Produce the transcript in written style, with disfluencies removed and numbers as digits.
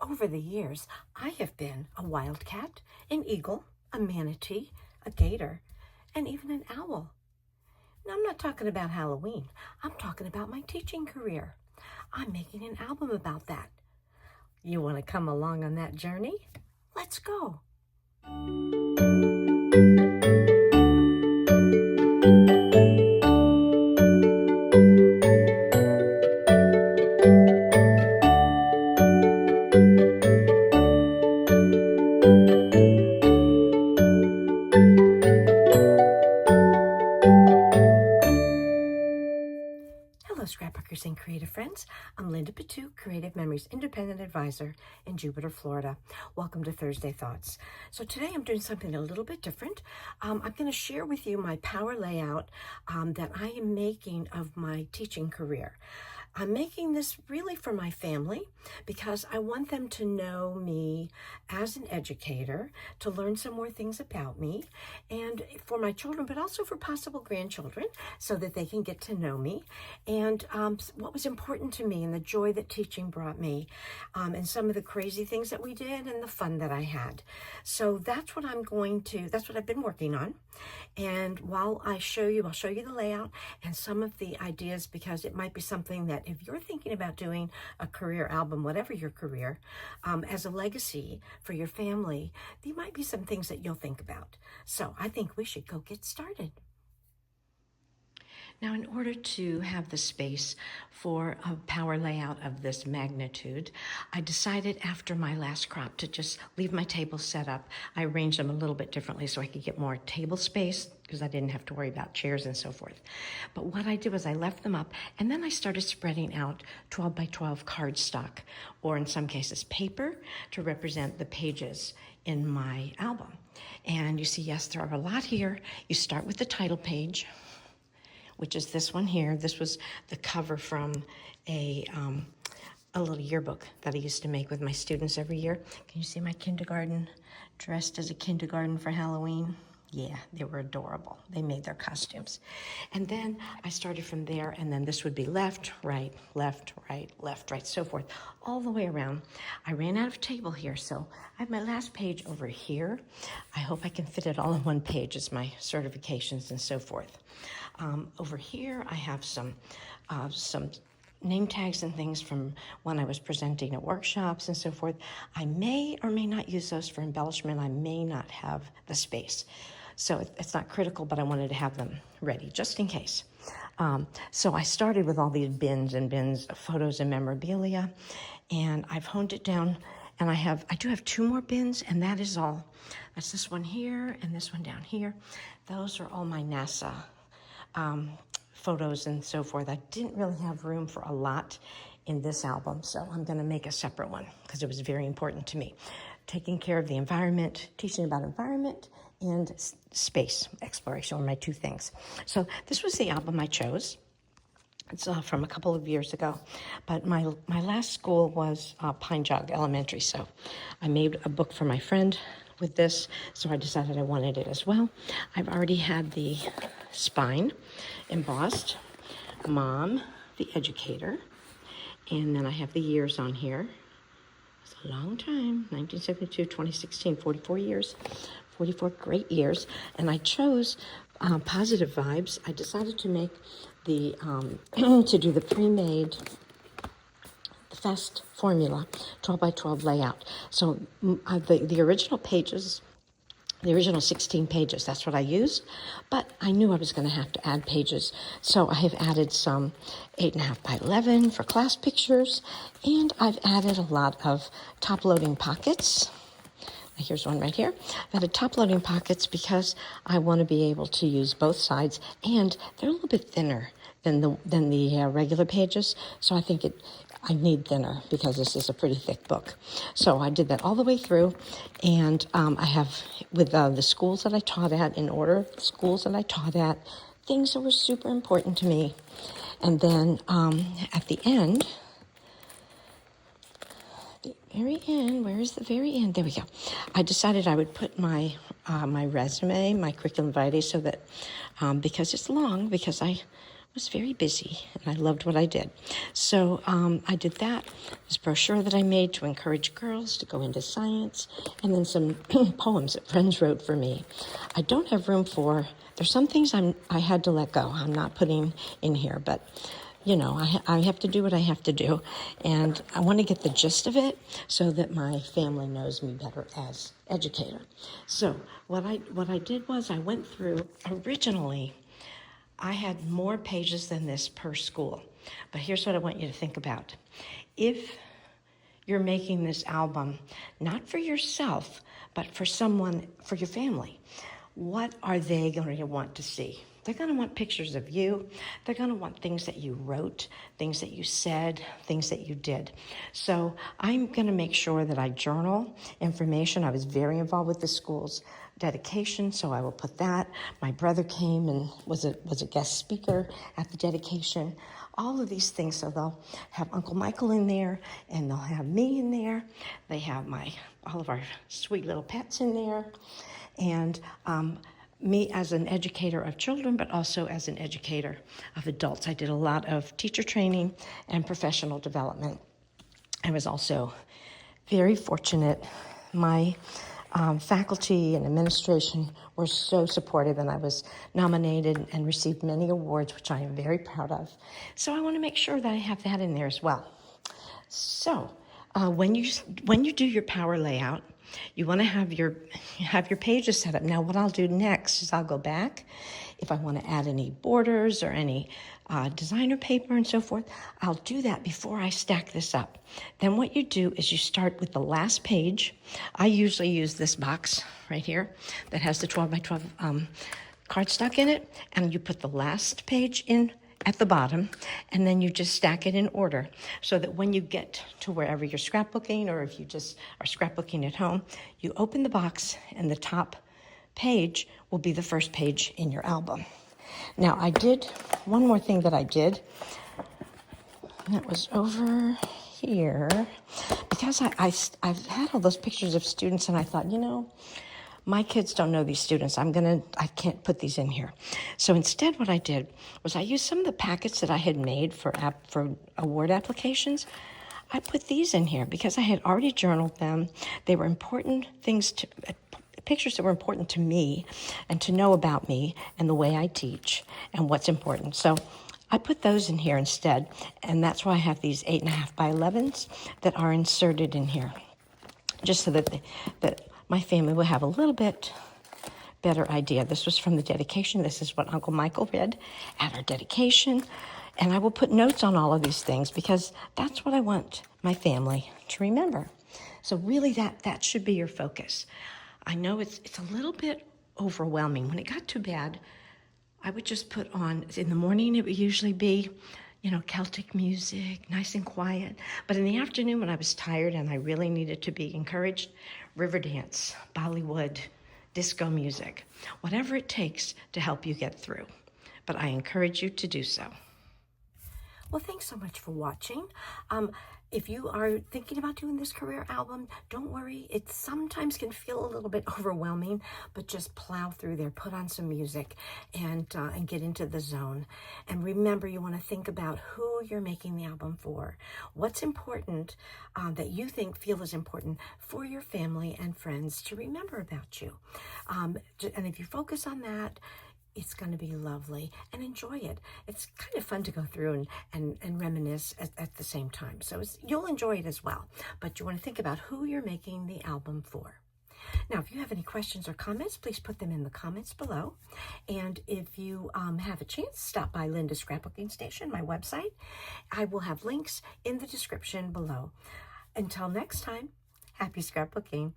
Over the years, I have been a wildcat, an eagle, a manatee, a gator, and even an owl. Now, I'm not talking about Halloween. I'm talking about my teaching career. I'm making an album about that. You want to come along on that journey? Let's go. Hello, scrapbookers and creative friends. I'm Linda Petuch, Creative Memories Independent Advisor in Jupiter, Florida. Welcome to Thursday Thoughts. So today I'm doing something a little bit different. I'm going to share with you my power layout that I am making of my teaching career. I'm making this really for my family because I want them to know me as an educator, to learn some more things about me, and for my children, but also for possible grandchildren, so that they can get to know me and what was important to me and the joy that teaching brought me, and some of the crazy things that we did and the fun that I had. So that's what that's what I've been working on. And while I'll show you the layout and some of the ideas, because it might be something that if you're thinking about doing a career album, whatever your career, as a legacy for your family, there might be some things that you'll think about. So I think we should go get started. Now, in order to have the space for a power layout of this magnitude, I decided after my last crop to just leave my tables set up. I arranged them a little bit differently so I could get more table space because I didn't have to worry about chairs and so forth. But what I did was I left them up, and then I started spreading out 12 by 12 cardstock, or in some cases paper, to represent the pages in my album. And you see, yes, there are a lot here. You start with the title page, which is this one here. This was the cover from a little yearbook that I used to make with my students every year. Can you see my kindergarten dressed as a kindergarten for Halloween? Yeah, they were adorable. They made their costumes. And then I started from there, and then this would be left, right, left, right, left, right, so forth, all the way around. I ran out of table here, so I have my last page over here. I hope I can fit it all in one page as my certifications and so forth. Over here, I have some name tags and things from when I was presenting at workshops and so forth. I may or may not use those for embellishment. I may not have the space. So it's not critical, but I wanted to have them ready just in case. So I started with all these bins and bins of photos and memorabilia, and I've honed it down, and I do have two more bins, and that is all. That's this one here and this one down here. Those are all my NASA photos and so forth. I didn't really have room for a lot in this album, so I'm going to make a separate one because it was very important to me. Taking care of the environment, teaching about environment, and space exploration were my two things. So this was the album I chose. It's from a couple of years ago, but my last school was Pine Jog Elementary, so I made a book for my friend with this, so I decided I wanted it as well. I've already had the spine embossed, Mom, the educator, and then I have the years on here. It's a long time, 1972, 2016, 44 years, 44 great years, and I chose positive vibes. I decided to make the, to do the pre-made fast formula 12 by 12 layout. So the original pages, the original 16 pages, that's what I used, but I knew I was going to have to add pages. So I have added some 8.5 by 11 for class pictures, and I've added a lot of top-loading pockets. Here's one right here. I've added top-loading pockets because I want to be able to use both sides, and they're a little bit thinner than the regular pages, so I think I need thinner because this is a pretty thick book. So I did that all the way through, and I have, with the schools that I taught at, in order, schools that I taught at, things that were super important to me. And then at the end, very end, where is the very end? There we go. I decided I would put my my resume, my curriculum vitae, so that, because it's long, because I was very busy, and I loved what I did. So I did that, this brochure that I made to encourage girls to go into science, and then some poems that friends wrote for me. I don't have room for, there's some things I had to let go. I'm not putting in here, but you know, I have to do what I have to do, and I want to get the gist of it so that my family knows me better as educator. So what I did was I went through, originally I had more pages than this per school, but here's what I want you to think about. If you're making this album, not for yourself, but for someone, for your family, what are they going to want to see? They're going to want pictures of you. They're going to want things that you wrote, things that you said, things that you did. So I'm going to make sure that I journal information. I was very involved with the school's dedication, so I will put that. My brother came and was a guest speaker at the dedication. All of these things, so they'll have Uncle Michael in there, and they'll have me in there. They have all of our sweet little pets in there, and me as an educator of children, but also as an educator of adults. I did a lot of teacher training and professional development. I was also very fortunate. My faculty and administration were so supportive, and I was nominated and received many awards, which I am very proud of. So I want to make sure that I have that in there as well. So when you do your power layout, you want to have your pages set up. Now, what I'll do next is I'll go back. If I want to add any borders or any designer paper and so forth, I'll do that before I stack this up. Then what you do is you start with the last page. I usually use this box right here that has the 12 by 12 cardstock in it, and you put the last page in at the bottom, and then you just stack it in order so that when you get to wherever you're scrapbooking, or if you just are scrapbooking at home, you open the box and the top page will be the first page in your album. Now, I did one more thing that I did, and that was over here, because I've had all those pictures of students, and I thought, you know, my kids don't know these students. I can't put these in here. So instead what I did was I used some of the packets that I had made for award applications. I put these in here because I had already journaled them. They were important things, pictures that were important to me and to know about me and the way I teach and what's important. So I put those in here instead, and that's why I have these 8.5 by 11s that are inserted in here, just so that my family will have a little bit better idea. This was from the dedication. This is what Uncle Michael read at our dedication. And I will put notes on all of these things because that's what I want my family to remember. So really that should be your focus. I know it's a little bit overwhelming. When it got too bad, I would just put on, in the morning it would usually be, you know, Celtic music, nice and quiet. But in the afternoon when I was tired and I really needed to be encouraged, river dance, Bollywood, disco music, whatever it takes to help you get through. But I encourage you to do so. Well, thanks so much for watching. If you are thinking about doing this career album, don't worry. It sometimes can feel a little bit overwhelming, but just plow through there, put on some music, and get into the zone. And remember, you want to think about who you're making the album for. What's important that you feel is important for your family and friends to remember about you. And if you focus on that, it's going to be lovely, and enjoy it. It's kind of fun to go through and reminisce at the same time. So you'll enjoy it as well. But you want to think about who you're making the album for. Now, if you have any questions or comments, please put them in the comments below. And if you have a chance, stop by Linda's Scrapbooking Station, my website. I will have links in the description below. Until next time, happy scrapbooking.